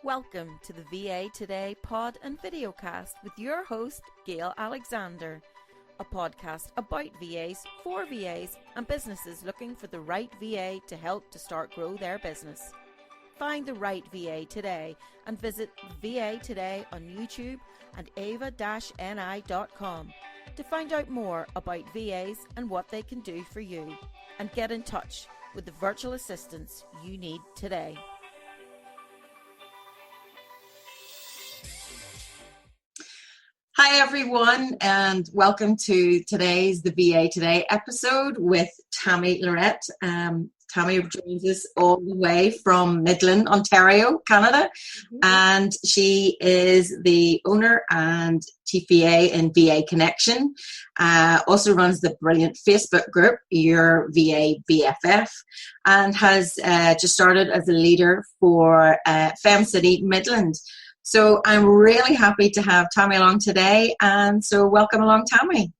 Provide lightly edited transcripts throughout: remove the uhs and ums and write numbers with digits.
Welcome to the VA Today pod and videocast with your host, Gail Alexander, a podcast about VAs, for VAs, and businesses looking for the right VA to help to start grow their business. Find the right VA today and visit VA Today on YouTube and ava-ni.com to find out more about VAs and what they can do for you, and get in touch with the virtual assistants you need today. Hi everyone, and welcome to today's The VA Today episode with Tammy Lorette. Tammy joins us all the way from Midland, Ontario, Canada, and she is the owner and chief VA in VA Connection. Also runs the brilliant Facebook group, Your VA BFF, and has just started as a leader for Fem City Midland. So I'm really happy to have Tammy along today, and so welcome along, Tammy.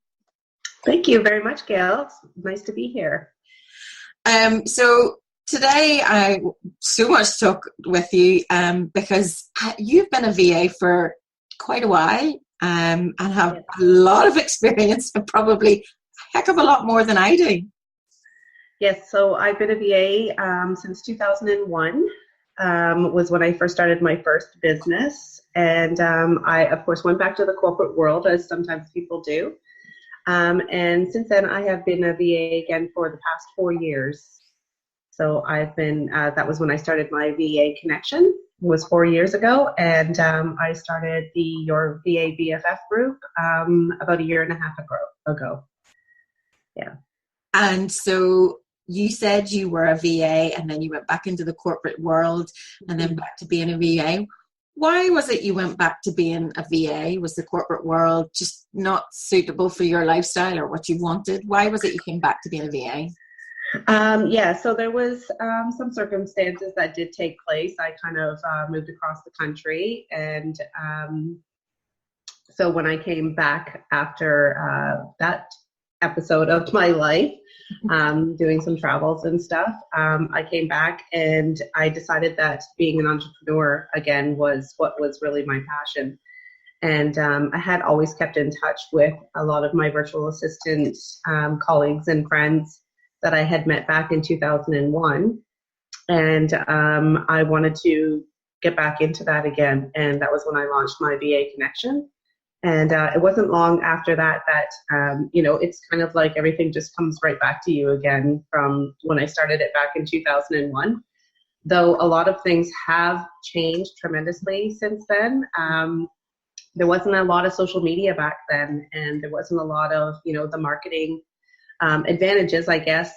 Thank you very much, Gail. It's nice to be here. So today I so much to talk with you because you've been a VA for quite a while and have a lot of experience, and probably a heck of a lot more than I do. Yes, so I've been a VA since 2001. Was when I first started my first business. And I, of course, went back to the corporate world, as sometimes people do. And since then, I have been a VA again for the past 4 years. So I've been, that was when I started my VA Connection, was 4 years ago. And I started the Your VA BFF group about 1.5 years ago. Yeah. And so you said you were a VA and then you went back into the corporate world and then back to being a VA. Why was it you went back to being a VA? Was the corporate world just not suitable for your lifestyle or what you wanted? Why was it you came back to being a VA? So there was some circumstances that did take place. I kind of moved across the country, and so when I came back after that episode of my life, doing some travels and stuff, I came back and I decided that being an entrepreneur again was what was really my passion. And I had always kept in touch with a lot of my virtual assistant colleagues and friends that I had met back in 2001. And I wanted to get back into that again. And that was when I launched my VA Connection. And it wasn't long after that it's kind of like everything just comes right back to you again from when I started it back in 2001. Though a lot of things have changed tremendously since then. There wasn't a lot of social media back then, and there wasn't a lot of, the marketing advantages, I guess.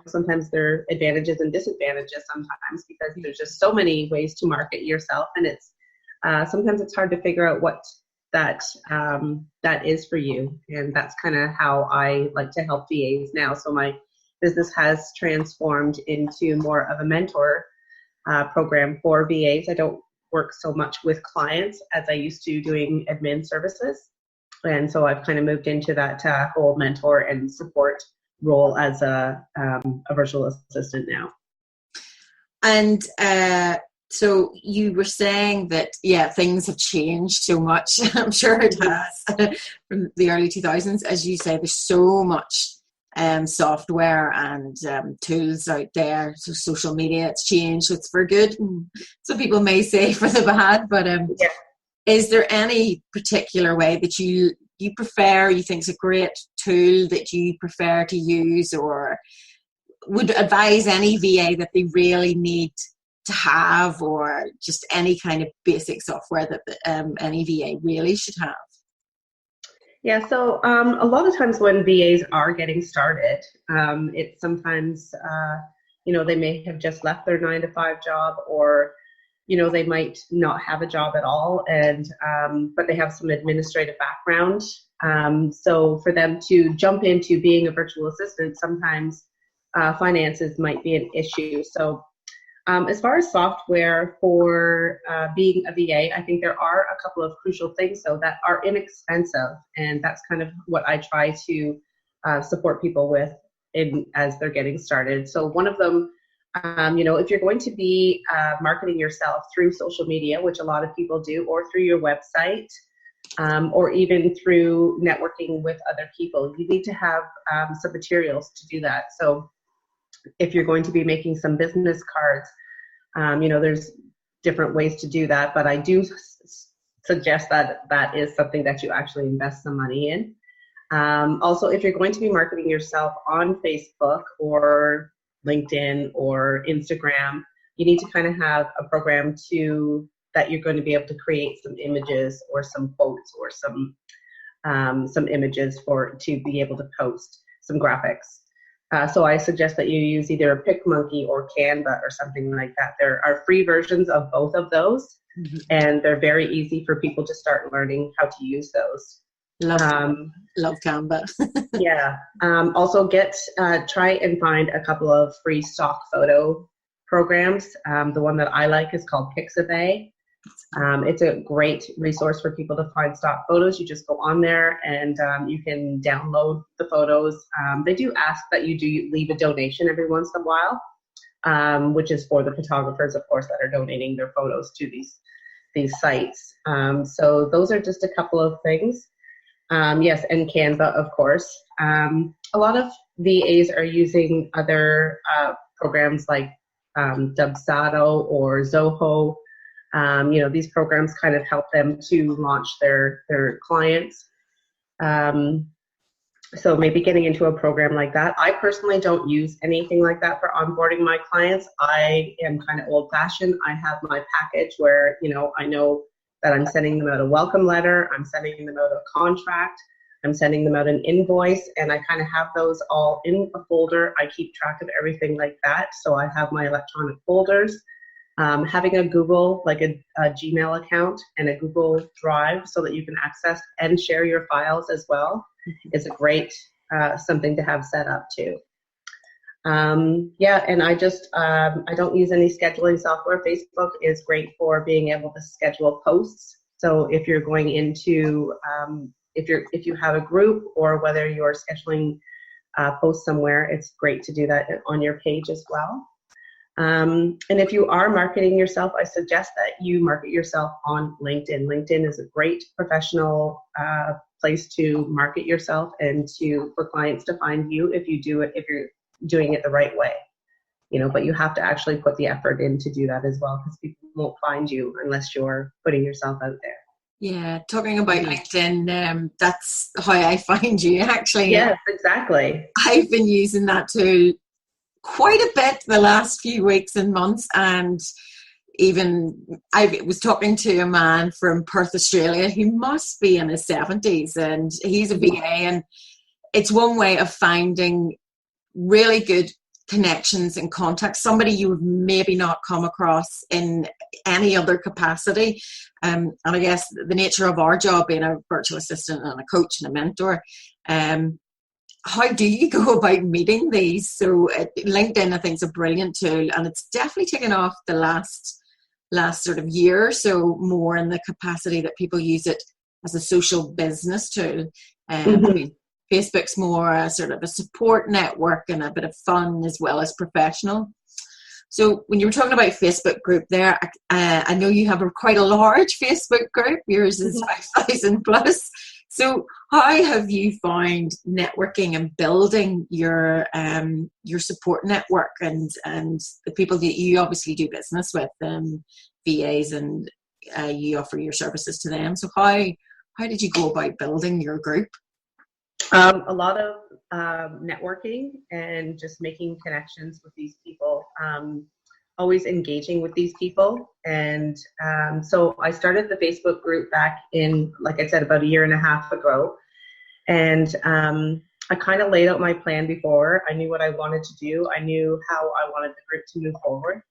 Sometimes there are advantages and disadvantages sometimes because there's just so many ways to market yourself, and it's sometimes it's hard to figure out what that is for you. And that's kind of how I like to help VAs now. So my business has transformed into more of a mentor program for VAs. I don't work so much with clients as I used to doing admin services. And so I've kind of moved into that whole mentor and support role as a virtual assistant now. And so you were saying that, things have changed so much. I'm sure it has from the early 2000s. As you say, there's so much software and tools out there. So social media, it's changed. It's for good. Some people may say for the bad, but is there any particular way that you prefer, you think is a great tool that you prefer to use, or would advise any VA that they really need to have, or just any kind of basic software that any VA really should have? Yeah, so a lot of times when VAs are getting started, it's sometimes, they may have just left their 9-to-5 job, or, they might not have a job at all, and but they have some administrative background. So for them to jump into being a virtual assistant, sometimes finances might be an issue. So as far as software for being a VA, I think there are a couple of crucial things though that are inexpensive, and that's kind of what I try to support people with as they're getting started. So one of them If you're going to be marketing yourself through social media, which a lot of people do, or through your website, or even through networking with other people, you need to have some materials to do that. So if you're going to be making some business cards, there's different ways to do that, but I do suggest that that is something that you actually invest some money in. Also, if you're going to be marketing yourself on Facebook or LinkedIn or Instagram, you need to kind of have a program that you're going to be able to create some images or some quotes or some images to be able to post some graphics. So I suggest that you use either a PicMonkey or Canva or something like that. There are free versions of both of those, and they're very easy for people to start learning how to use those. Love Canva. Yeah. Also try and find a couple of free stock photo programs. The one that I like is called Ep005. It's a great resource for people to find stock photos. You just go on there and you can download the photos. They do ask that you do leave a donation every once in a while, which is for the photographers, of course, that are donating their photos to these sites. So those are just a couple of things. Yes, and Canva, of course. A lot of VAs are using other programs like Dubsado or Zoho. These programs kind of help them to launch their clients. So maybe getting into a program like that. I personally don't use anything like that for onboarding my clients. I am kind of old-fashioned. I have my package where, I know that I'm sending them out a welcome letter, I'm sending them out a contract, I'm sending them out an invoice, and I kind of have those all in a folder. I keep track of everything like that. So I have my electronic folders. Having a Google, like a Gmail account and a Google Drive so that you can access and share your files as well is a great something to have set up too. And I don't use any scheduling software. Facebook is great for being able to schedule posts. So if you're going into, if you have a group or whether you're scheduling posts somewhere, it's great to do that on your page as well. And if you are marketing yourself, I suggest that you market yourself on LinkedIn. LinkedIn is a great professional place to market yourself and for clients to find you if you're doing it the right way. But you have to actually put the effort in to do that as well, because people won't find you unless you're putting yourself out there. Yeah, talking about LinkedIn, that's how I find you actually. Yes, exactly. I've been using that tool quite a bit the last few weeks and months, and even I was talking to a man from Perth, Australia, who must be in his 70s, and he's a VA, and it's one way of finding really good connections and contacts, somebody you would maybe not come across in any other capacity. And I guess the nature of our job, being a virtual assistant and a coach and a mentor, how do you go about meeting these? So LinkedIn, I think, is a brilliant tool, and it's definitely taken off the last sort of year or so, more in the capacity that people use it as a social business tool. I mean, Facebook's more a sort of a support network and a bit of fun as well as professional. So when you were talking about Facebook group there, I know you have quite a large Facebook group. Yours is 5,000 plus. So how have you found networking and building your support network and the people that you obviously do business with, VAs, and you offer your services to them? So how did you go about building your group? A lot of networking and just making connections with these people, always engaging with these people. And so I started the Facebook group back in, like I said, about 1.5 years ago. And I kind of laid out my plan before. I knew what I wanted to do. I knew how I wanted the group to move forward.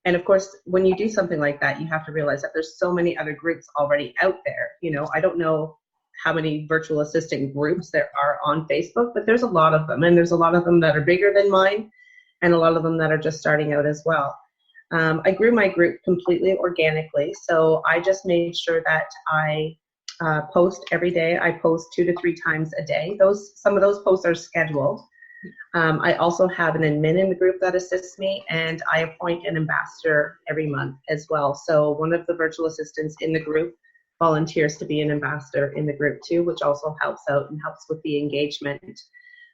And of course, when you do something like that, you have to realize that there's so many other groups already out there. I don't know how many virtual assistant groups there are on Facebook, but there's a lot of them, and there's a lot of them that are bigger than mine and a lot of them that are just starting out as well. I grew my group completely organically, so I just made sure that I post every day. I post 2 to 3 times a day. Some of those posts are scheduled, I also have an admin in the group that assists me, and I appoint an ambassador every month as well. So one of the virtual assistants in the group volunteers to be an ambassador in the group too, which also helps out and helps with the engagement.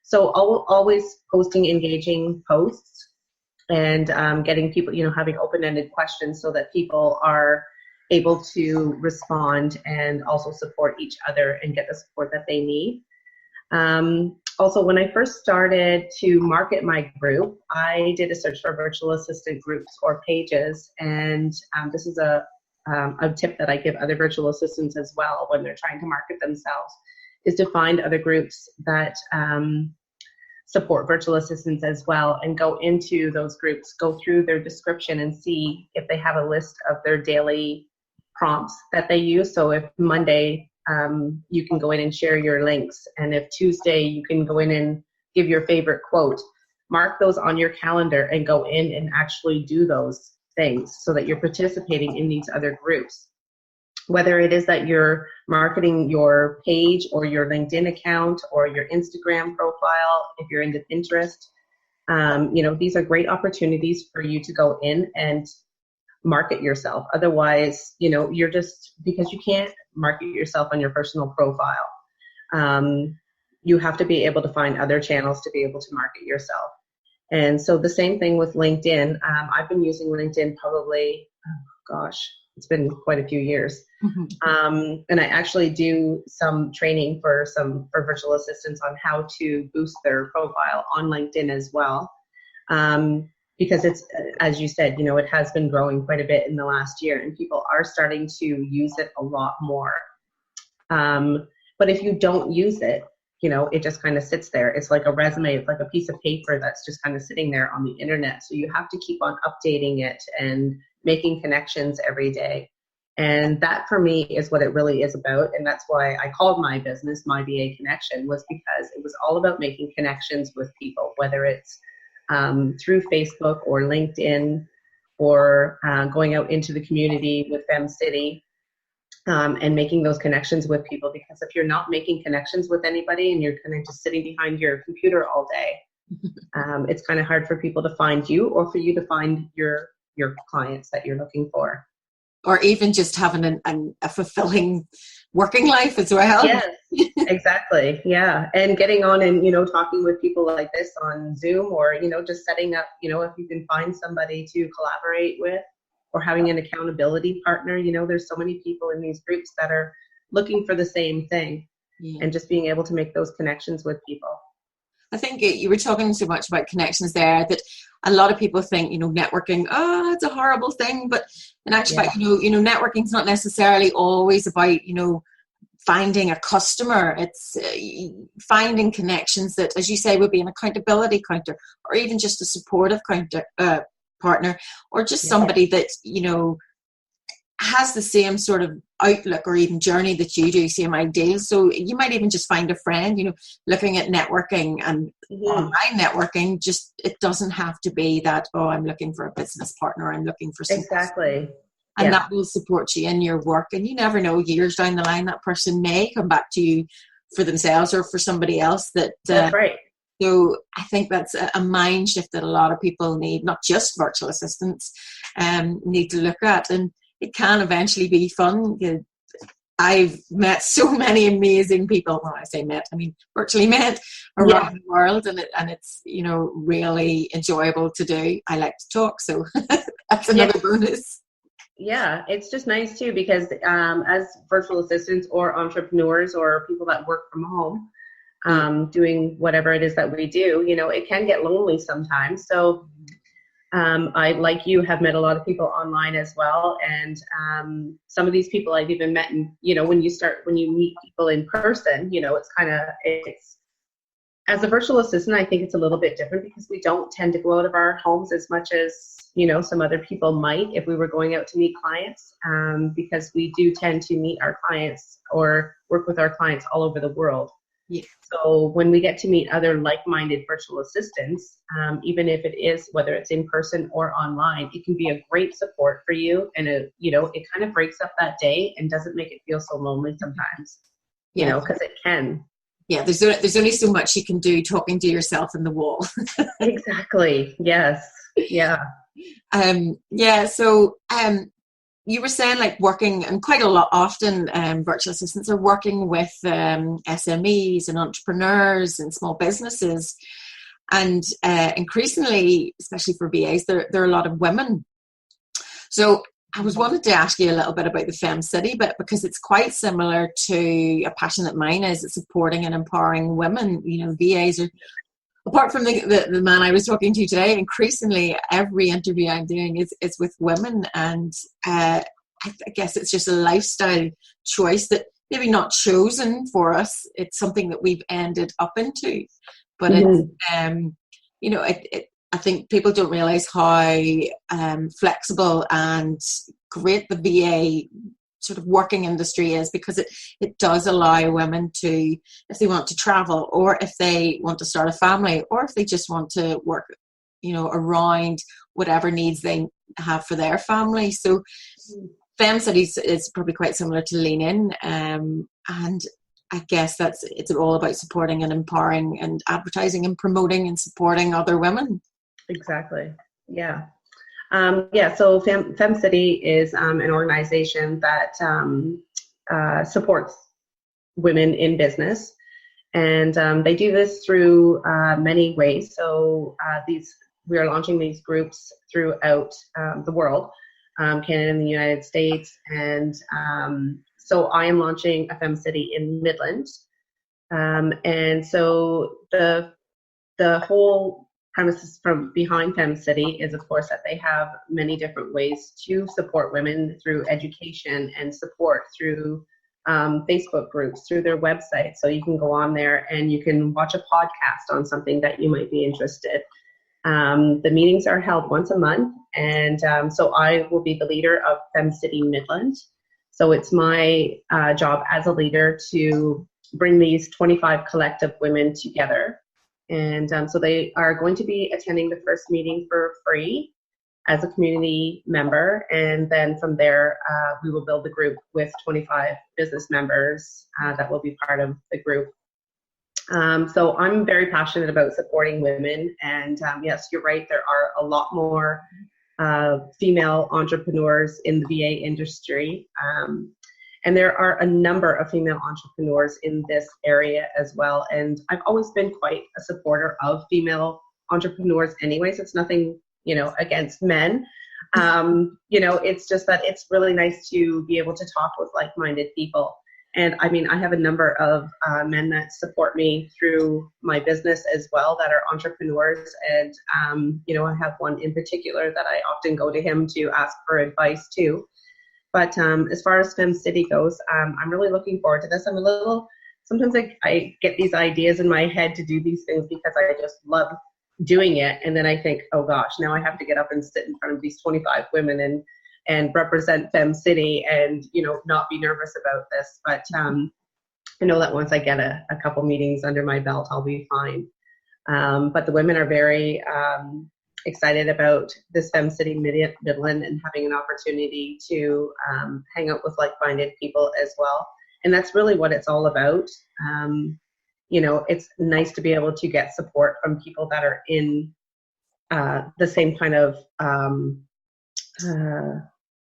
So always posting engaging posts and getting people, having open-ended questions so that people are able to respond and also support each other and get the support that they need. Also, when I first started to market my group, I did a search for virtual assistant groups or pages, and this is a tip that I give other virtual assistants as well when they're trying to market themselves, is to find other groups that support virtual assistants as well, and go into those groups, go through their description and see if they have a list of their daily prompts that they use. So if Monday, you can go in and share your links, and if Tuesday, you can go in and give your favorite quote. Mark those on your calendar and go in and actually do those things so that you're participating in these other groups. Whether it is that you're marketing your page or your LinkedIn account or your Instagram profile, if you're into Pinterest, these are great opportunities for you to go in and market yourself. Otherwise, you're just, because you can't market yourself on your personal profile. You have to be able to find other channels to be able to market yourself. And so the same thing with LinkedIn. I've been using LinkedIn probably, it's been quite a few years. And I actually do some training for virtual assistants on how to boost their profile on LinkedIn as well. Because it's, as you said, it has been growing quite a bit in the last year, and people are starting to use it a lot more. But if you don't use it, it just kind of sits there. It's like a resume. It's like a piece of paper that's just kind of sitting there on the internet. So you have to keep on updating it and making connections every day. And that for me is what it really is about. And that's why I called my business My VA Connection, was because it was all about making connections with people, whether it's through Facebook or LinkedIn, or going out into the community with FemCity, and making those connections with people. Because if you're not making connections with anybody and you're kind of just sitting behind your computer all day, it's kind of hard for people to find you, or for you to find your clients that you're looking for. Or even just having a fulfilling working life as well. Yes, exactly. Yeah. And getting on and, talking with people like this on Zoom, or, just setting up, if you can find somebody to collaborate with, or having an accountability partner. There's so many people in these groups that are looking for the same thing, and just being able to make those connections with people. I think you were talking so much about connections there that a lot of people think, networking, it's a horrible thing. But in actual fact, networking is not necessarily always about, finding a customer. It's finding connections that, as you say, would be an accountability counter, or even just a supportive partner, or just somebody that, has the same sort of outlook or even journey that you do, same ideals. So you might even just find a friend, looking at networking and online networking. Just, it doesn't have to be that, I'm looking for a business partner, I'm looking for something. Exactly. And that will support you in your work. And you never know, years down the line, that person may come back to you for themselves or for somebody else. That's right. So I think that's a mind shift that a lot of people need, not just virtual assistants, need to look at. And it can eventually be fun. I've met so many amazing people. When I say met, I mean virtually met around the world, and it's really enjoyable to do. I like to talk, so that's another bonus. Yeah, it's just nice too, because as virtual assistants or entrepreneurs or people that work from home, doing whatever it is that we do, it can get lonely sometimes. So I, like you, have met a lot of people online as well. And some of these people I've even met, when you meet people in person, it's as a virtual assistant, I think it's a little bit different, because we don't tend to go out of our homes as much as, some other people might if we were going out to meet clients, because we do tend to meet our clients or work with our clients all over the world. Yeah. So when we get to meet other like-minded virtual assistants, even if it is, whether it's in person or online, it can be a great support for you. And, it kind of breaks up that day and doesn't make it feel so lonely sometimes, because it can. yeah, there's only so much you can do talking to yourself in the wall. Exactly. Yes. Yeah. So you were saying like working, and quite a lot often virtual assistants are working with SMEs and entrepreneurs and small businesses, and increasingly, especially for VAs, there are a lot of women. So I wanted to ask you a little bit about the Fem City, but because it's quite similar to a passion that mine is, it's supporting and empowering women. You know, VAs are, apart from the man I was talking to today, increasingly every interview I'm doing is with women, and I guess it's just a lifestyle choice that maybe not chosen for us. It's something that we've ended up into, but I think people don't realize how flexible and great the VA sort of working industry is, because it does allow women to, if they want to travel, or if they want to start a family, or if they just want to work, around whatever needs they have for their family. So Fem Cities is probably quite similar to Lean In, and I guess it's all about supporting and empowering and advertising and promoting and supporting other women. Exactly. Yeah. So Fem City is an organization that supports women in business, and they do this through many ways. So we are launching these groups throughout the world, Canada and the United States, and so I am launching a Fem City in Midland, and so the whole premises from behind Fem City is, of course, that they have many different ways to support women through education and support through Facebook groups, through their website. So you can go on there and you can watch a podcast on something that you might be interested. The meetings are held once a month, and so I will be the leader of Fem City Midland. So it's my job as a leader to bring these 25 collective women together. And so they are going to be attending the first meeting for free as a community member. And then from there, we will build the group with 25 business members that will be part of the group. So I'm very passionate about supporting women. And yes, you're right, there are a lot more female entrepreneurs in the VA industry. And there are a number of female entrepreneurs in this area as well. And I've always been quite a supporter of female entrepreneurs anyways. It's nothing, against men. It's just that it's really nice to be able to talk with like-minded people. And I mean, I have a number of men that support me through my business as well that are entrepreneurs. And, I have one in particular that I often go to him to ask for advice too. But as far as Fem City goes, I'm really looking forward to this. Sometimes I get these ideas in my head to do these things because I just love doing it. And then I think, oh gosh, now I have to get up and sit in front of these 25 women and represent Fem City and, not be nervous about this. But I know that once I get a couple meetings under my belt, I'll be fine. But the women are very excited about this Fem City Midland and having an opportunity to hang out with like-minded people as well. And that's really what it's all about. It's nice to be able to get support from people that are in the same kind of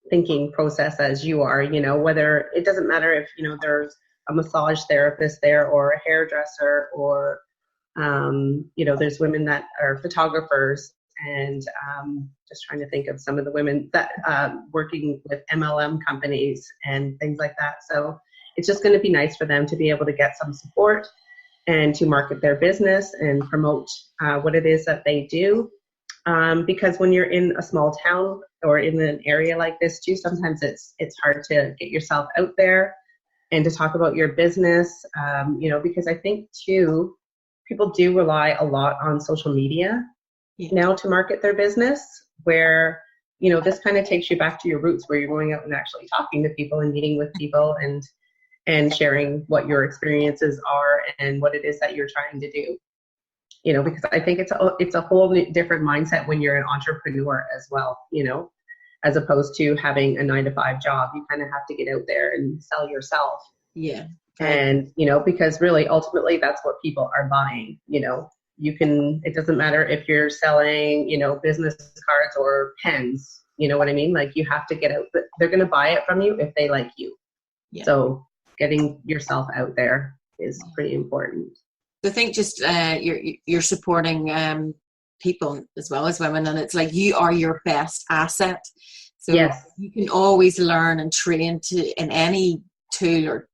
thinking process as you are, whether it doesn't matter if, there's a massage therapist there or a hairdresser or, there's women that are photographers. And just trying to think of some of the women that working with MLM companies and things like that. So it's just going to be nice for them to be able to get some support and to market their business and promote what it is that they do. Because when you're in a small town or in an area like this too, sometimes it's hard to get yourself out there and to talk about your business, because I think too, people do rely a lot on social media now to market their business, where, this kind of takes you back to your roots, where you're going out and actually talking to people and meeting with people and sharing what your experiences are and what it is that you're trying to do. Because I think it's a whole different mindset when you're an entrepreneur as well, as opposed to having a 9-to-5 job. You kind of have to get out there and sell yourself. Yeah. And, because really ultimately that's what people are buying. It doesn't matter if you're selling, business cards or pens, you know what I mean? Like, you have to get out, but they're going to buy it from you if they like you. Yeah. So getting yourself out there is pretty important. I think just you're supporting people as well as women, and it's like you are your best asset. So yes, you can always learn and train in any tool or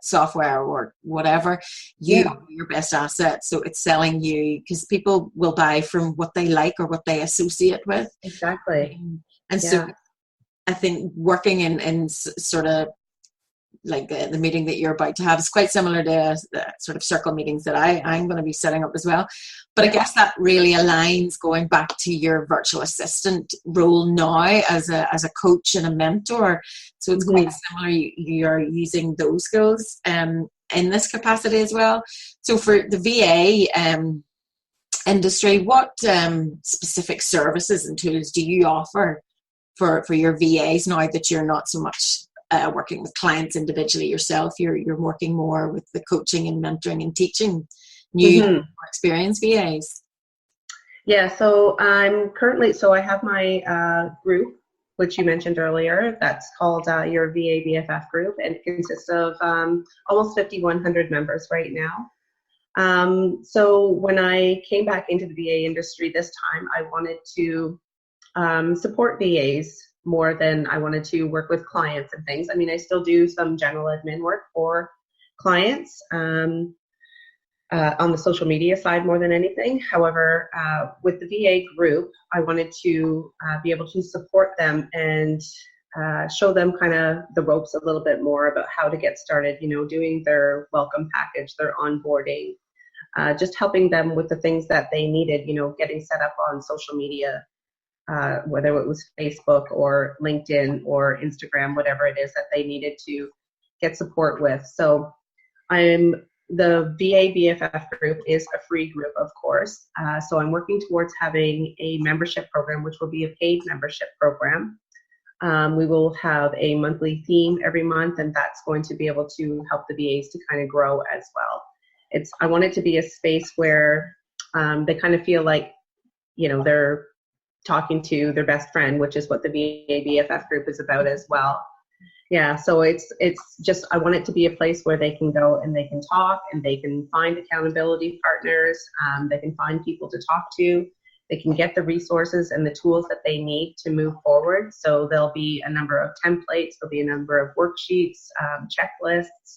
software or whatever. You are your best asset. So it's selling you, because people will buy from what they like or what they associate with. Exactly. And so I think working in sort of like the meeting that you're about to have is quite similar to the sort of circle meetings that I'm going to be setting up as well. But I guess that really aligns going back to your virtual assistant role now as a coach and a mentor. So it's quite similar. You're using those skills in this capacity as well. So for the VA industry, what specific services and tools do you offer for your VAs now that you're not so much working with clients individually yourself? You're working more with the coaching and mentoring and teaching new more experienced VAs. Yeah, so I have my group, which you mentioned earlier, that's called your VA BFF group, and it consists of almost 5,100 members right now. So when I came back into the VA industry this time, I wanted to support VAs more than I wanted to work with clients and things. I mean, I still do some general admin work for clients on the social media side more than anything. However, with the VA group, I wanted to be able to support them and show them kind of the ropes a little bit more about how to get started, doing their welcome package, their onboarding, just helping them with the things that they needed, getting set up on social media, whether it was Facebook or LinkedIn or Instagram, whatever it is that they needed to get support with. So the VA BFF group is a free group, of course. So I'm working towards having a membership program, which will be a paid membership program. We will have a monthly theme every month, and that's going to be able to help the VAs to kind of grow as well. I want it to be a space where they kind of feel like, they're talking to their best friend, which is what the VA BFF group is about as well. Yeah, so it's just, I want it to be a place where they can go and they can talk and they can find accountability partners. They can find people to talk to. They can get the resources and the tools that they need to move forward. So there'll be a number of templates, there'll be a number of worksheets, checklists,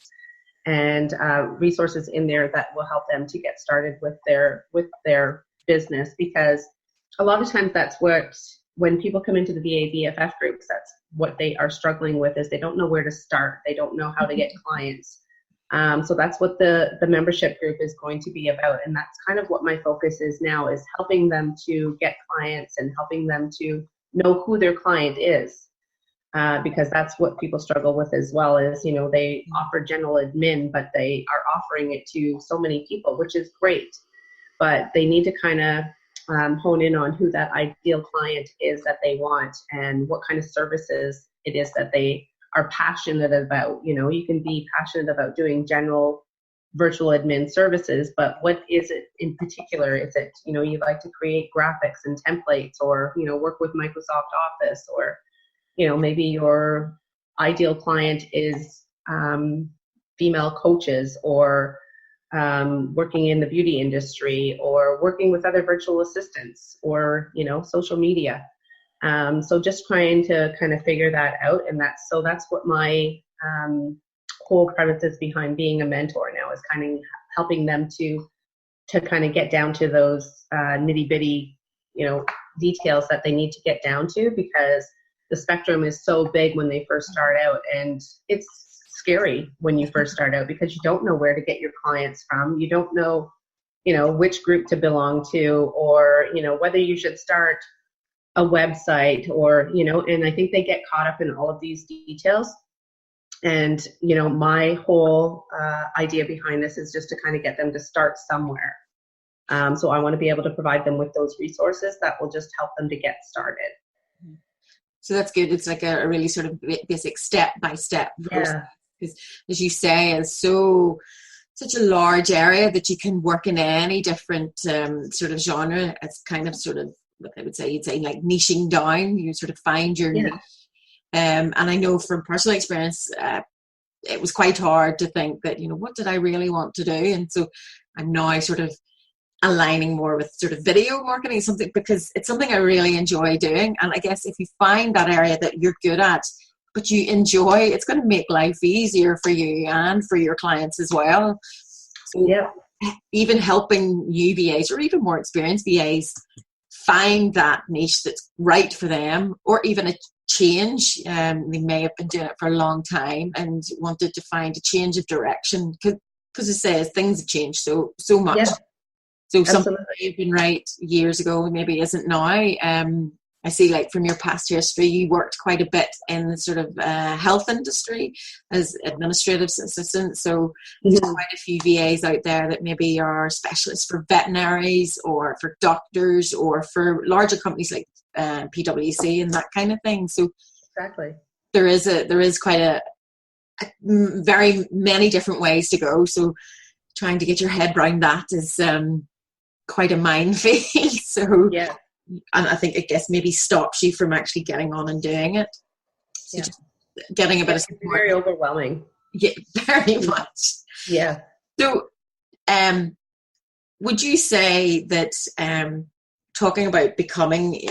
and resources in there that will help them to get started with their business, because a lot of times when people come into the VA BFF groups, that's what they are struggling with, is they don't know where to start. They don't know how to get clients. So that's what the membership group is going to be about. And that's kind of what my focus is now, is helping them to get clients and helping them to know who their client is. Because that's what people struggle with as well, is, they offer general admin, but they are offering it to so many people, which is great. But they need to kind of hone in on who that ideal client is that they want and what kind of services it is that they are passionate about. You can be passionate about doing general virtual admin services, but what is it in particular? Is it, you like to create graphics and templates, or, work with Microsoft Office, or, maybe your ideal client is female coaches, or working in the beauty industry, or working with other virtual assistants, or, social media. So just trying to kind of figure that out. And that's what my whole premise is behind being a mentor now, is kind of helping them to kind of get down to those nitty bitty, details that they need to get down to, because the spectrum is so big when they first start out, and it's scary when you first start out, because you don't know where to get your clients from. You don't know, which group to belong to, or, whether you should start a website, or, and I think they get caught up in all of these details. And, my whole idea behind this is just to kind of get them to start somewhere. So I want to be able to provide them with those resources that will just help them to get started. So that's good. It's like a really sort of basic step-by-step process because, as you say, it's such a large area that you can work in any different sort of genre. It's kind of sort of what I would say, you'd say like niching down. You sort of find your niche. And I know from personal experience, it was quite hard to think that, what did I really want to do? And so I'm now sort of aligning more with sort of video marketing, something, because it's something I really enjoy doing. And I guess if you find that area that you're good at, but you enjoy, it's going to make life easier for you and for your clients as well. So even helping new VAs or even more experienced VAs find that niche that's right for them, or even a change. They may have been doing it for a long time and wanted to find a change of direction, because it says things have changed so much. Yeah. So something that you've been right years ago maybe isn't now. I see, like, from your past history, you worked quite a bit in the sort of health industry as administrative assistant. So there's quite a few VAs out there that maybe are specialists for veterinaries or for doctors or for larger companies like PwC and that kind of thing. So exactly, there is quite a very many different ways to go. So trying to get your head around that is quite a minefield. So yeah. And I guess maybe stops you from actually getting on and doing it. So just getting a bit of support. It's very overwhelming. Yeah, very much. Yeah. So, would you say that talking about becoming,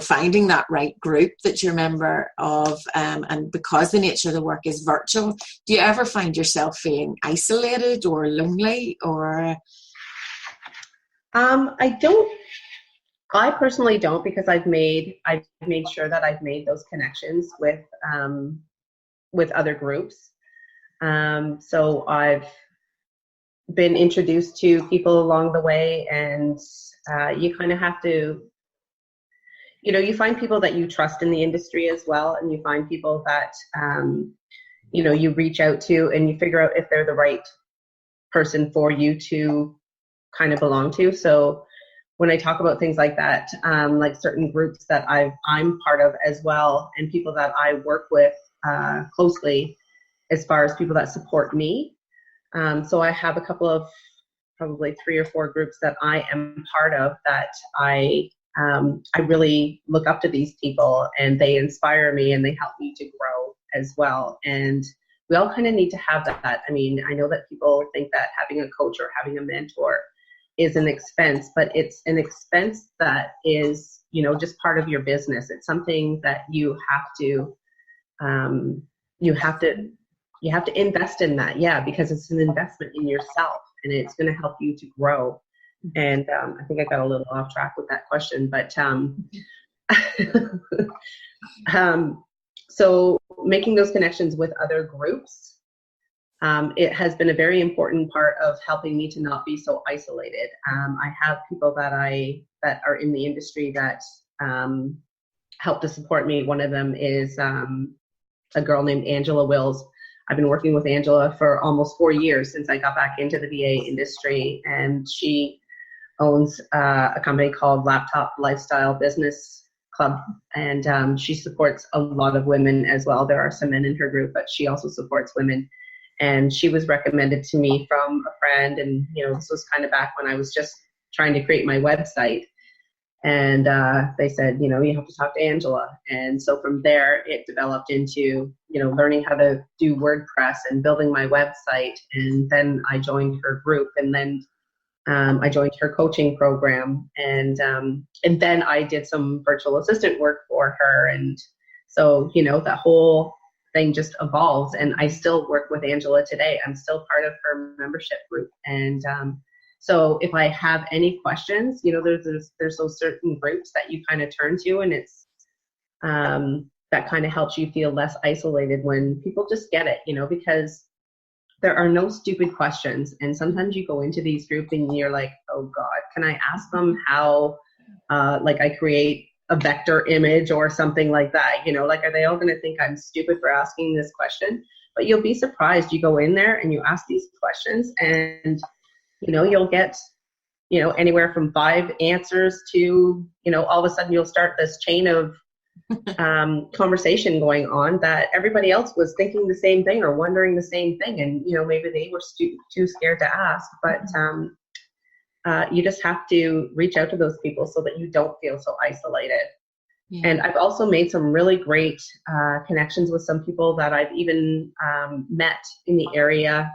finding that right group that you're a member of, and because the nature of the work is virtual, do you ever find yourself feeling isolated or lonely, or? I personally don't, because I've made sure that I've made those connections with other groups. So I've been introduced to people along the way, and you kind of have to, you find people that you trust in the industry as well, and you find people that you reach out to, and you figure out if they're the right person for you to kind of belong to. So when I talk about things like that, like certain groups that I'm part of as well, and people that I work with closely, as far as people that support me. So I have a couple of probably 3 or 4 groups that I am part of that I really look up to these people, and they inspire me and they help me to grow as well. And we all kind of need to have that. I mean, I know that people think that having a coach or having a mentor is an expense, but it's an expense that is, just part of your business. It's something that you have to invest in that. Yeah, because it's an investment in yourself, and it's going to help you to grow. And I think I got a little off track with that question, but so making those connections with other groups, it has been a very important part of helping me to not be so isolated. I have people that are in the industry that help to support me. One of them is a girl named Angela Wills. I've been working with Angela for almost 4 years, since I got back into the VA industry, and she owns a company called Laptop Lifestyle Business Club, and she supports a lot of women as well. There are some men in her group, but she also supports women. And she was recommended to me from a friend, and this was kind of back when I was just trying to create my website. And they said, you have to talk to Angela. And so from there, it developed into, learning how to do WordPress and building my website. And then I joined her group, and then I joined her coaching program. And then I did some virtual assistant work for her. And so, that whole thing just evolves, and I still work with Angela today. I'm still part of her membership group. And so if I have any questions, there's those certain groups that you kind of turn to, and it's that kind of helps you feel less isolated when people just get it, because there are no stupid questions. And sometimes you go into these groups and you're like, oh God, can I ask them how I create a vector image or something like that? Are they all going to think I'm stupid for asking this question? But you'll be surprised. You go in there and you ask these questions, and you'll get anywhere from 5 answers to all of a sudden you'll start this chain of conversation going on, that everybody else was thinking the same thing or wondering the same thing. And, maybe they were too scared to ask, but you just have to reach out to those people so that you don't feel so isolated. Yeah. And I've also made some really great connections with some people that I've even met in the area.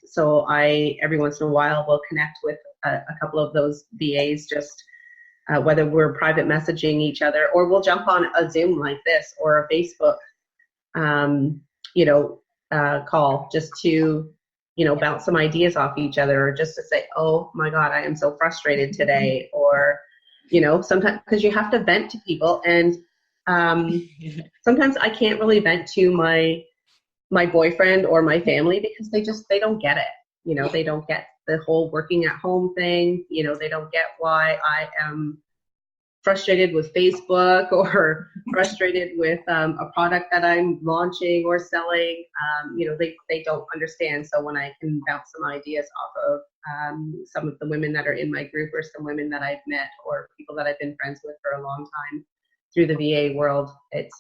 So I, every once in a while, will connect with a couple of those VAs, just whether we're private messaging each other, or we'll jump on a Zoom like this or a Facebook, call, just to, bounce some ideas off each other, or just to say, oh my God, I am so frustrated today. Or, sometimes, because you have to vent to people. And sometimes I can't really vent to my boyfriend or my family, because they don't get it. They don't get the whole working at home thing. They don't get why I am frustrated with Facebook, or frustrated with a product that I'm launching or selling. They don't understand. So when I can bounce some ideas off of some of the women that are in my group, or some women that I've met, or people that I've been friends with for a long time through the VA world, it's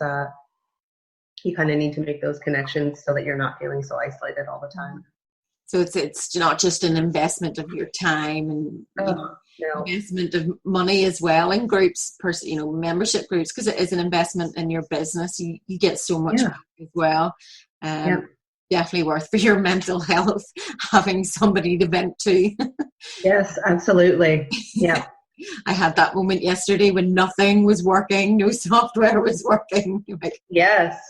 you kind of need to make those connections so that you're not feeling so isolated all the time. So it's not just an investment of your time and investment of money as well in groups, membership groups, because it is an investment in your business. You get so much back as well. Definitely worth for your mental health having somebody to vent to. Yes, absolutely. Yeah. I had that moment yesterday when nothing was working, no software was working. Yes.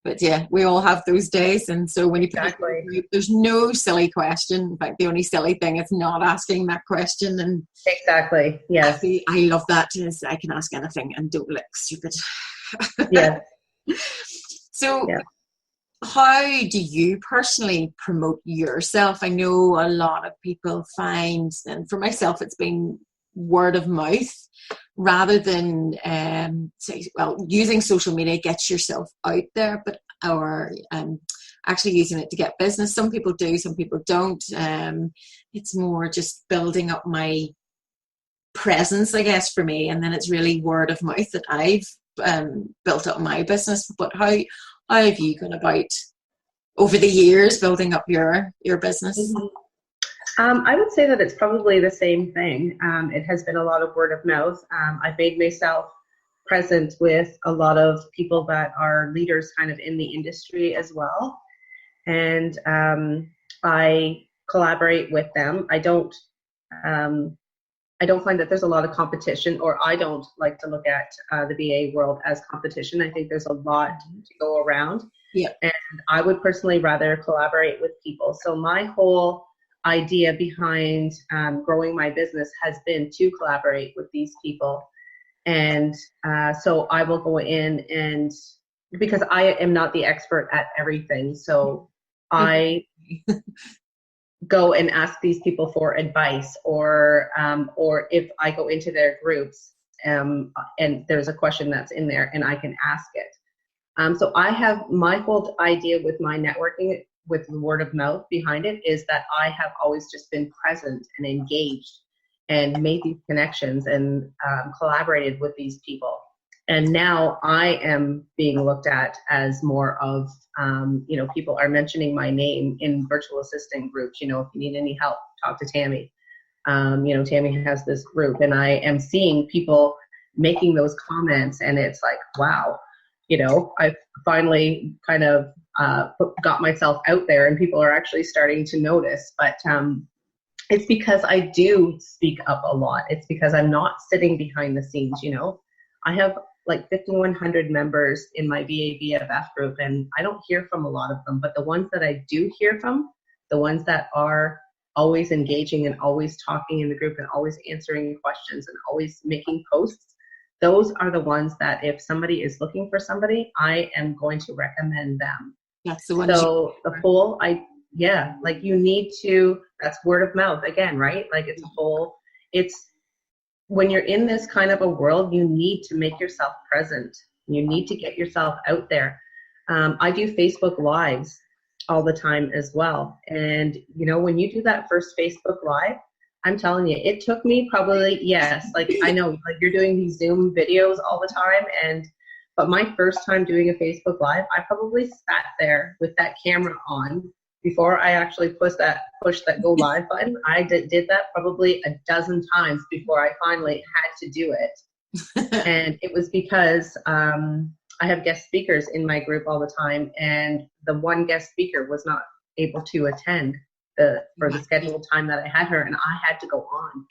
But yeah, we all have those days. And so when you put it in a group, there's no silly question. In fact, the only silly thing is not asking that question. And exactly. Yes. I love that. Is I can ask anything and don't look stupid. Yeah. So how do you personally promote yourself? I know a lot of people find, and for myself, it's been word of mouth, rather than using social media gets yourself out there, but actually using it to get business. Some people do, some people don't. It's more just building up my presence, I guess, for me, and then it's really word of mouth that I've built up my business. But how have you gone about over the years building up your business? Mm-hmm. I would say that it's probably the same thing. It has been a lot of word of mouth. I've made myself present with a lot of people that are leaders kind of in the industry as well. And I collaborate with them. I don't find that there's a lot of competition, or I don't like to look at the VA world as competition. I think there's a lot to go around. Yeah. And I would personally rather collaborate with people. So my whole idea behind growing my business has been to collaborate with these people. And so I will go in, and because I am not the expert at everything, so I go and ask these people for advice, or if I go into their groups and there's a question that's in there and I can ask it. So I have my whole idea with my networking, with the word of mouth behind it, is that I have always just been present and engaged and made these connections and collaborated with these people. And now I am being looked at as more of, people are mentioning my name in virtual assistant groups. If you need any help, talk to Tammy. Tammy has this group, and I am seeing people making those comments, and it's like, wow, I've finally kind of got myself out there, and people are actually starting to notice. But it's because I do speak up a lot. It's because I'm not sitting behind the scenes. I have like 5,100 members in my VA BFF group, and I don't hear from a lot of them. But the ones that I do hear from, the ones that are always engaging and always talking in the group and always answering questions and always making posts, those are the ones that if somebody is looking for somebody, I am going to recommend them. That's the one. So the whole, you need to, that's word of mouth again, right? Like it's when you're in this kind of a world, you need to make yourself present. You need to get yourself out there. I do Facebook Lives all the time as well. And, when you do that first Facebook Live, I'm telling you, it took me probably, yes, like I know, like you're doing these Zoom videos all the time, but my first time doing a Facebook Live, I probably sat there with that camera on before I actually push that go live button. I did that probably a dozen times before I finally had to do it. And it was because I have guest speakers in my group all the time, and the one guest speaker was not able to attend for the scheduled time that I had her, and I had to go on.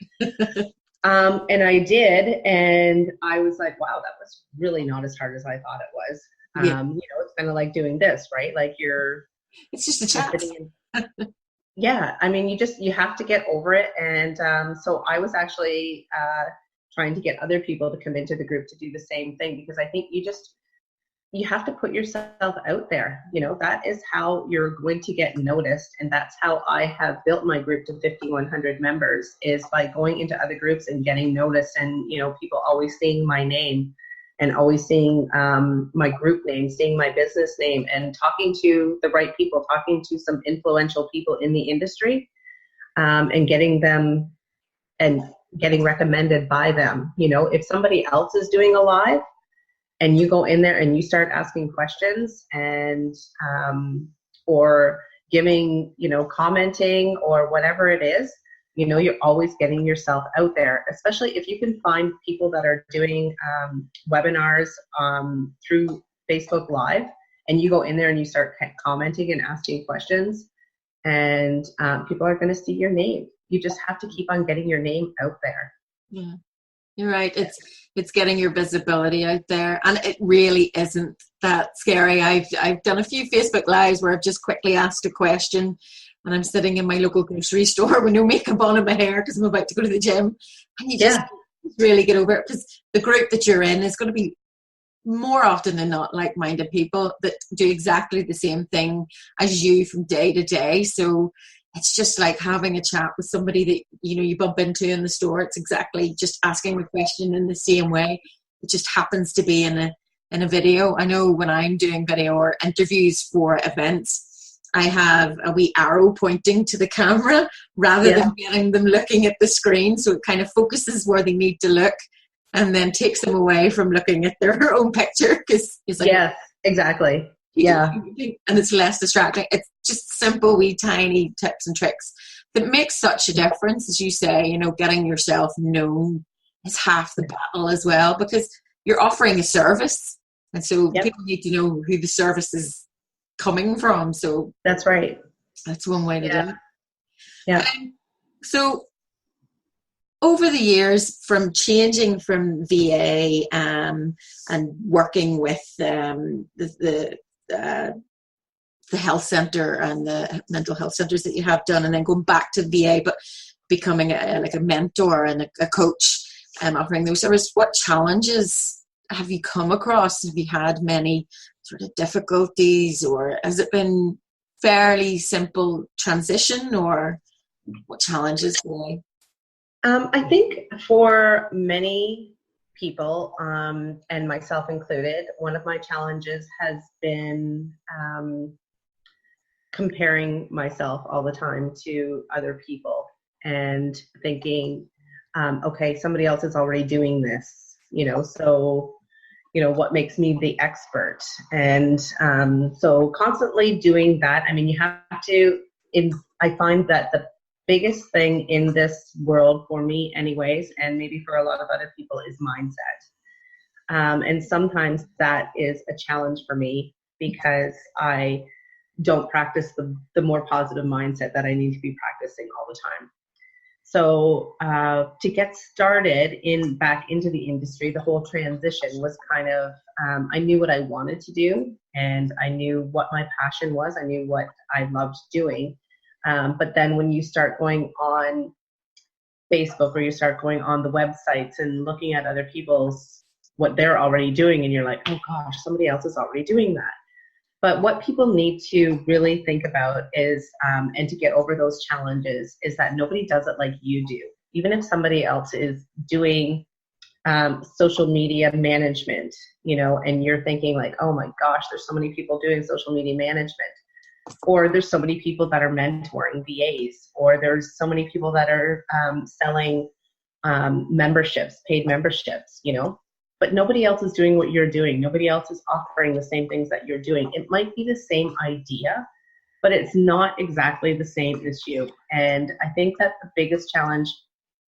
And I did, and I was like, wow, that was really not as hard as I thought it was. You know, it's kind of like doing this, right? Like it's just a chat. Yeah, I mean, you have to get over it. And so I was actually trying to get other people to come into the group to do the same thing, because I think you have to put yourself out there. You know, that is how you're going to get noticed. And that's how I have built my group to 5,100 members, is by going into other groups and getting noticed. And, you know, people always seeing my name and always seeing my group name, seeing my business name, and talking to the right people, talking to some influential people in the industry, and getting them and getting recommended by them. You know, if somebody else is doing a live, and you go in there and you start asking questions and, or giving, you know, commenting or whatever it is, you know, you're always getting yourself out there, especially if you can find people that are doing webinars through Facebook Live, and you go in there and you start commenting and asking questions, and people are going to see your name. You just have to keep on getting your name out there. Yeah. You're right. It's getting your visibility out there, and it really isn't that scary. I've done a few Facebook Lives where I've just quickly asked a question, and I'm sitting in my local grocery store with no makeup on in my hair because I'm about to go to the gym, and you just really get over it, because the group that you're in is going to be more often than not like-minded people that do exactly the same thing as you from day to day. So it's just like having a chat with somebody that, you know, you bump into in the store. It's exactly just asking a question in the same way. It just happens to be in a video. I know when I'm doing video or interviews for events, I have a wee arrow pointing to the camera rather than getting them looking at the screen. So it kind of focuses where they need to look, and then takes them away from looking at their own picture. Because it's like, yeah, exactly. Yeah. And it's less distracting. It's just simple, wee, tiny tips and tricks that make such a difference. As you say, you know, getting yourself known is half the battle as well, because you're offering a service. And so people need to know who the service is coming from. So that's right. That's one way to do it. Yeah. So over the years, from changing from VA and working with the health center and the mental health centers that you have done, and then going back to VA, but becoming like a mentor and a coach and offering those services, what challenges have you come across? Have you had many sort of difficulties, or has it been fairly simple transition, or what challenges really? I think for many people, and myself included, one of my challenges has been comparing myself all the time to other people and thinking, okay, somebody else is already doing this, you know, so, you know, what makes me the expert? And so constantly doing that. I mean, you have to, I find that the biggest thing in this world for me anyways, and maybe for a lot of other people, is mindset. And sometimes that is a challenge for me because I don't practice the more positive mindset that I need to be practicing all the time. So to get started back into the industry, the whole transition was kind of, I knew what I wanted to do, and I knew what my passion was. I knew what I loved doing. But then when you start going on Facebook, or you start going on the websites and looking at other people's, what they're already doing, and you're like, oh gosh, somebody else is already doing that. But what people need to really think about is, and to get over those challenges, is that nobody does it like you do. Even if somebody else is doing social media management, you know, and you're thinking like, oh my gosh, there's so many people doing social media management. or there's so many people that are mentoring VAs, or there's so many people that are selling memberships, paid memberships, but nobody else is doing what you're doing. Nobody else is offering the same things that you're doing. It might be the same idea, but it's not exactly the same as you. And I think that the biggest challenge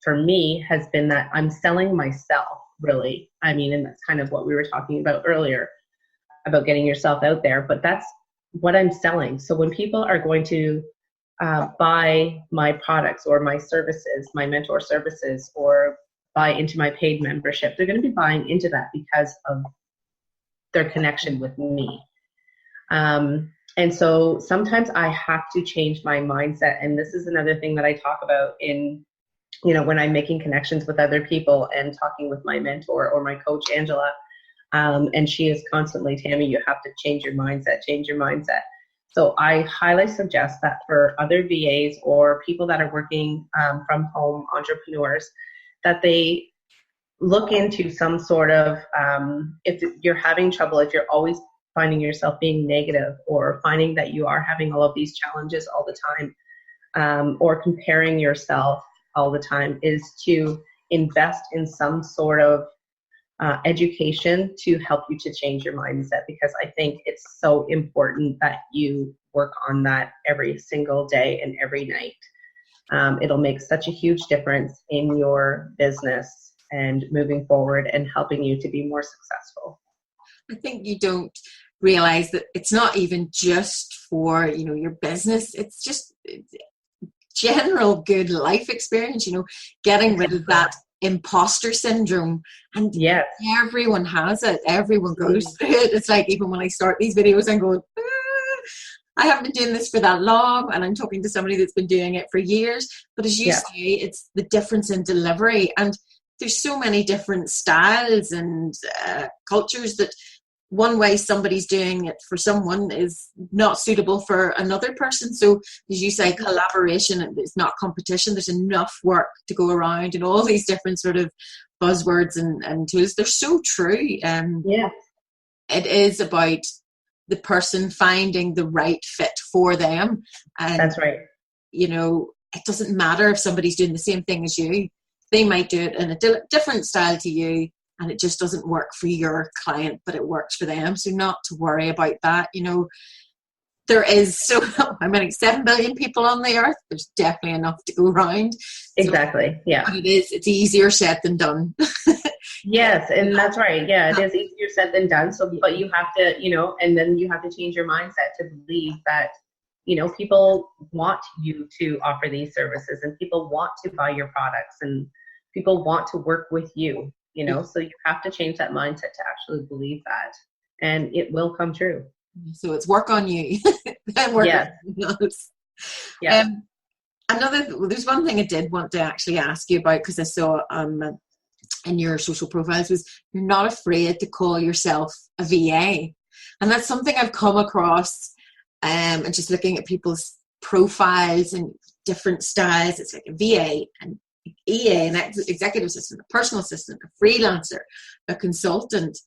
for me has been that I'm selling myself, really. I mean, and that's kind of what we were talking about earlier, about getting yourself out there, but that's what I'm selling. So when people are going to buy my products or my services, my mentor services, or buy into my paid membership, they're going to be buying into that because of their connection with me. And so sometimes I have to change my mindset. And this is another thing that I talk about in, when I'm making connections with other people and talking with my mentor or my coach, Angela. And she is constantly, Tammy, you have to change your mindset, change your mindset. So I highly suggest that for other VAs or people that are working from home, entrepreneurs, that they look into some sort of, if you're having trouble, if you're always finding yourself being negative or finding that you are having all of these challenges all the time, or comparing yourself all the time, is to invest in some sort of education to help you to change your mindset, because I think it's so important that you work on that every single day and every night. It'll make such a huge difference in your business and moving forward and helping you to be more successful. I think you don't realize that it's not even just for, your business. It's just general good life experience, getting rid of that imposter syndrome. And yes, everyone has it. Everyone goes through it. It's like, even when I start these videos, I'm going, I haven't been doing this for that long, and I'm talking to somebody that's been doing it for years. But as you say, it's the difference in delivery, and there's so many different styles and cultures that one way somebody's doing it for someone is not suitable for another person. So as you say, collaboration, it's not competition. There's enough work to go around, and all these different sort of buzzwords and tools. They're so true. It is about the person finding the right fit for them. And that's right. It doesn't matter if somebody's doing the same thing as you. They might do it in a different style to you, and it just doesn't work for your client, but it works for them. So not to worry about that. There is 7 billion people on the earth. There's definitely enough to go around. Exactly. Yeah. But it's easier said than done. Yes, and that's right. Yeah, it is easier said than done. So, but you have to, and then you have to change your mindset to believe that, people want you to offer these services, and people want to buy your products, and people want to work with you. So you have to change that mindset to actually believe that, and it will come true. So it's work on you. Yeah. There's one thing I did want to actually ask you about, because I saw in your social profiles, was you're not afraid to call yourself a VA, and that's something I've come across, and just looking at people's profiles and different styles. It's like a VA and EA, an executive assistant, a personal assistant, a freelancer, a consultant.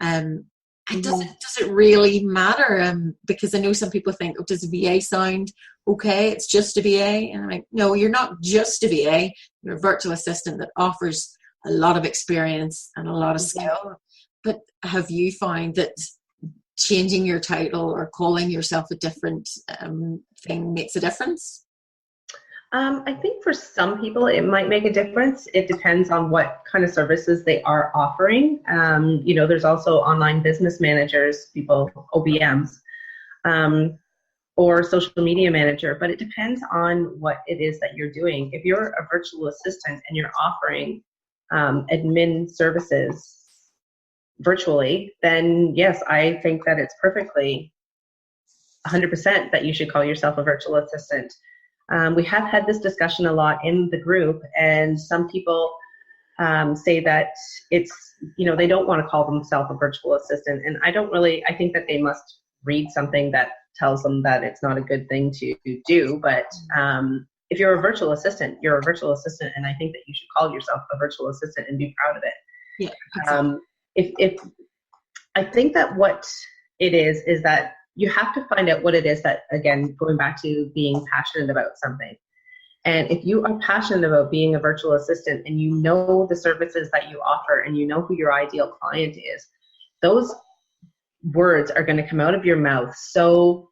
And does it really matter? Because I know some people think, does a VA sound okay? It's just a VA. And I'm like, no, you're not just a VA. You're a virtual assistant that offers a lot of experience and a lot of skill. But have you found that changing your title or calling yourself a different thing makes a difference? I think for some people it might make a difference. It depends on what kind of services they are offering. There's also online business managers, people, OBMs, or social media manager, but it depends on what it is that you're doing. If you're a virtual assistant and you're offering admin services virtually, then yes, I think that it's perfectly 100% that you should call yourself a virtual assistant. We have had this discussion a lot in the group, and some people say that it's, they don't want to call themselves a virtual assistant. And I think that they must read something that tells them that it's not a good thing to do. But if you're a virtual assistant, you're a virtual assistant. And I think that you should call yourself a virtual assistant and be proud of it. Yeah. Exactly. If I think that what it is that you have to find out what it is that, again, going back to being passionate about something. And if you are passionate about being a virtual assistant and you know the services that you offer and you know who your ideal client is, those words are going to come out of your mouth so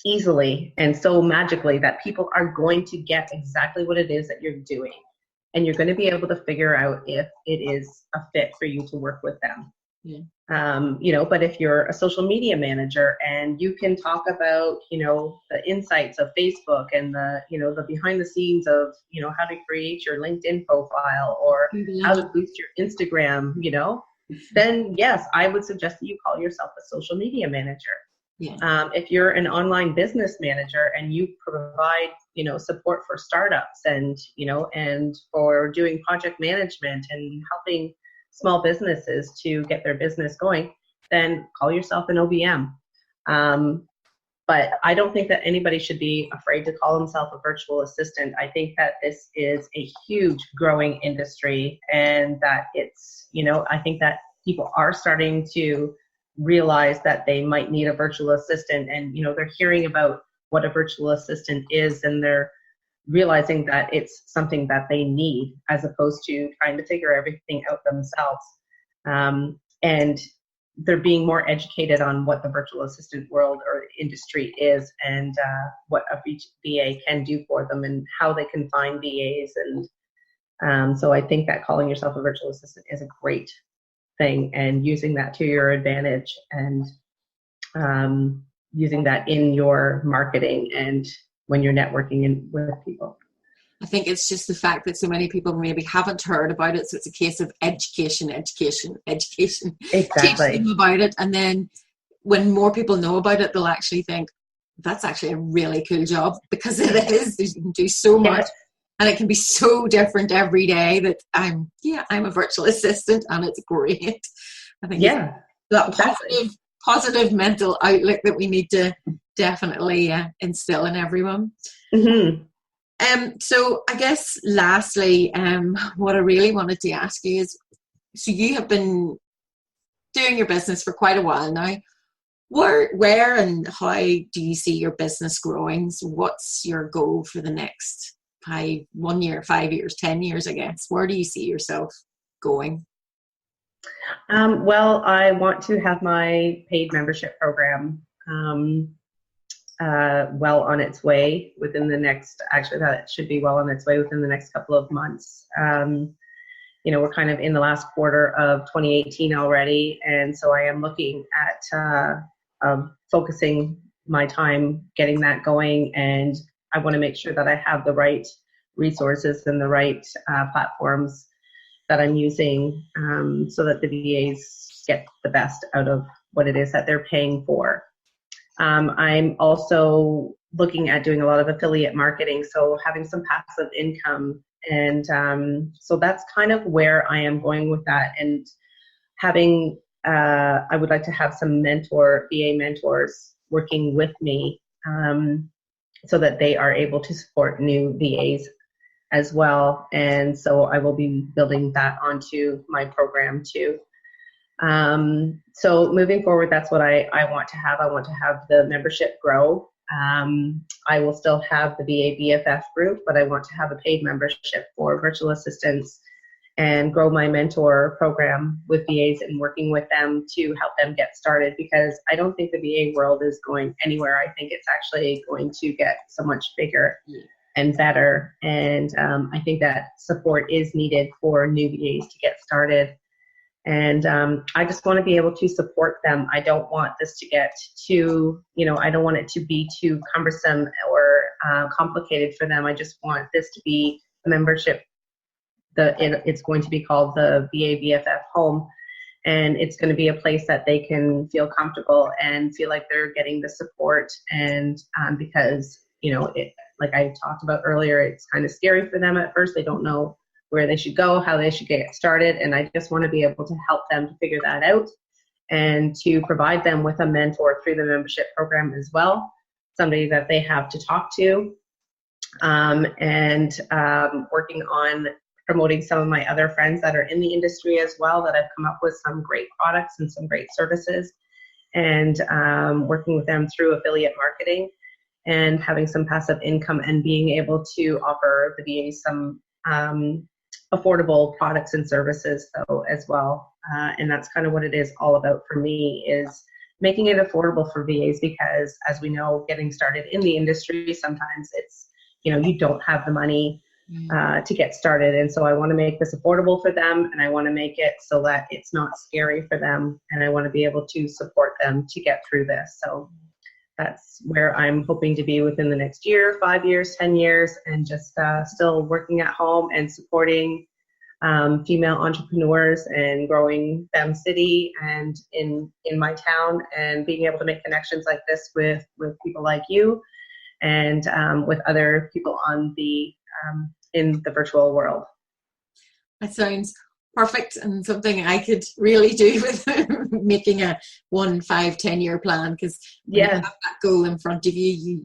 easily and so magically that people are going to get exactly what it is that you're doing. And you're going to be able to figure out if it is a fit for you to work with them. Yeah. But if you're a social media manager and you can talk about, the insights of Facebook and the behind the scenes of, how to create your LinkedIn profile or how to boost your Instagram, then yes, I would suggest that you call yourself a social media manager. Yeah. If you're an online business manager and you provide, support for startups and for doing project management and helping small businesses to get their business going, then call yourself an OBM. But I don't think that anybody should be afraid to call himself a virtual assistant. I think that this is a huge growing industry and that it's, I think that people are starting to realize that they might need a virtual assistant and, they're hearing about what a virtual assistant is and they're realizing that it's something that they need as opposed to trying to figure everything out themselves. And they're being more educated on what the virtual assistant world or industry is and what a VA can do for them and how they can find VAs. And so I think that calling yourself a virtual assistant is a great thing and using that to your advantage and using that in your marketing and when you're networking with people. I think it's just the fact that so many people maybe haven't heard about it. So it's a case of education. Exactly. Teach them about it. And then when more people know about it, they'll actually think that's actually a really cool job because it is. You can do so much and it can be so different every day that I'm a virtual assistant and it's great. I think that positive mental outlook that we need to definitely instill in everyone. Mm-hmm. So I guess lastly, what I really wanted to ask you is, so you have been doing your business for quite a while now. Where and how do you see your business growing? So what's your goal for the next 1 year, 5 years, 10 years, I guess? Where do you see yourself going? Well, I want to have my paid membership program well on its way within the next, that should be well on its way within the next couple of months. We're kind of in the last quarter of 2018 already. And so I am looking at focusing my time, getting that going. And I want to make sure that I have the right resources and the right platforms that I'm using so that the VAs get the best out of what it is that they're paying for. I'm also looking at doing a lot of affiliate marketing, so having some passive income. And so that's kind of where I am going with that. And having, I would like to have some VA mentors working with me so that they are able to support new VAs as well. And so I will be building that onto my program too. So moving forward, that's what I want to have. I want to have the membership grow. I will still have the VA BFF group, but I want to have a paid membership for virtual assistants and grow my mentor program with VAs and working with them to help them get started, because I don't think the VA world is going anywhere. I think it's actually going to get so much bigger and better. And I think that support is needed for new VAs to get started. And I just want to be able to support them. I don't want this to get too, I don't want it to be too cumbersome or complicated for them. I just want this to be a membership. It's going to be called the VA BFF Home. And it's going to be a place that they can feel comfortable and feel like they're getting the support. And because, like I talked about earlier, it's kind of scary for them at first. They don't know where they should go, how they should get started. And I just want to be able to help them to figure that out and to provide them with a mentor through the membership program as well, somebody that they have to talk to, and working on promoting some of my other friends that are in the industry as well, that have come up with some great products and some great services. and working with them through affiliate marketing and having some passive income and being able to offer the VAs some affordable products and services though as well. And that's kind of what it is all about for me, is making it affordable for VAs, because as we know, getting started in the industry, sometimes it's, you don't have the money to get started. And so I want to make this affordable for them, and I want to make it so that it's not scary for them. And I want to be able to support them to get through this. So that's where I'm hoping to be within the next year, 5 years, 10 years, and just still working at home and supporting female entrepreneurs and growing them city and in my town, and being able to make connections like this with people like you and with other people on the in the virtual world. That sounds perfect, and something I could really do with making a 1, 5, 10 year plan, because you have that goal in front of you,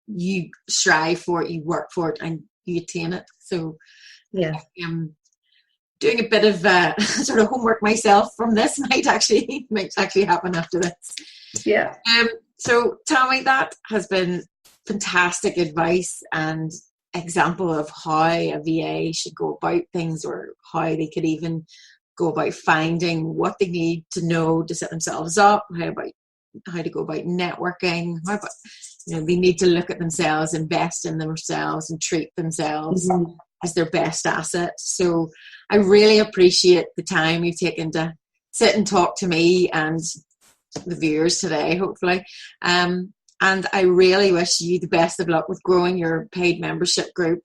you strive for it, you work for it, and you attain it. So doing a bit of sort of homework myself from this might actually happen after this. Yeah. So Tammy, that has been fantastic advice and example of how a VA should go about things, or how they could even go about finding what they need to know to set themselves up, how to go about networking, how about, they need to look at themselves, invest in themselves, and treat themselves as their best asset. So I really appreciate the time you've taken to sit and talk to me and the viewers today, hopefully. And I really wish you the best of luck with growing your paid membership group,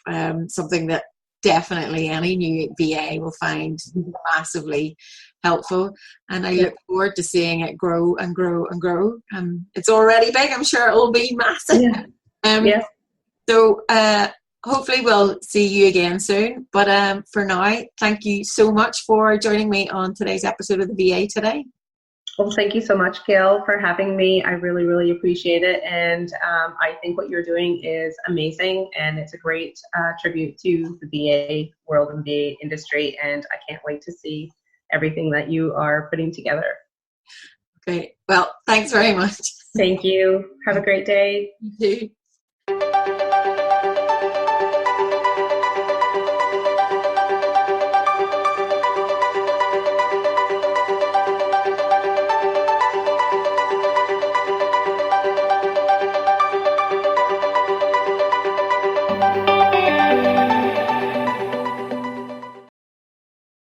something that definitely any new VA will find massively helpful. And I look forward to seeing it grow and grow and grow. It's already big. I'm sure it will be massive. So hopefully we'll see you again soon. But for now, thank you so much for joining me on today's episode of the VA Today. Well, thank you so much, Gail, for having me. I really, really appreciate it. And I think what you're doing is amazing. And it's a great tribute to the VA world and VA industry. And I can't wait to see everything that you are putting together. Great. Well, thanks very much. Thank you. Have a great day. You too.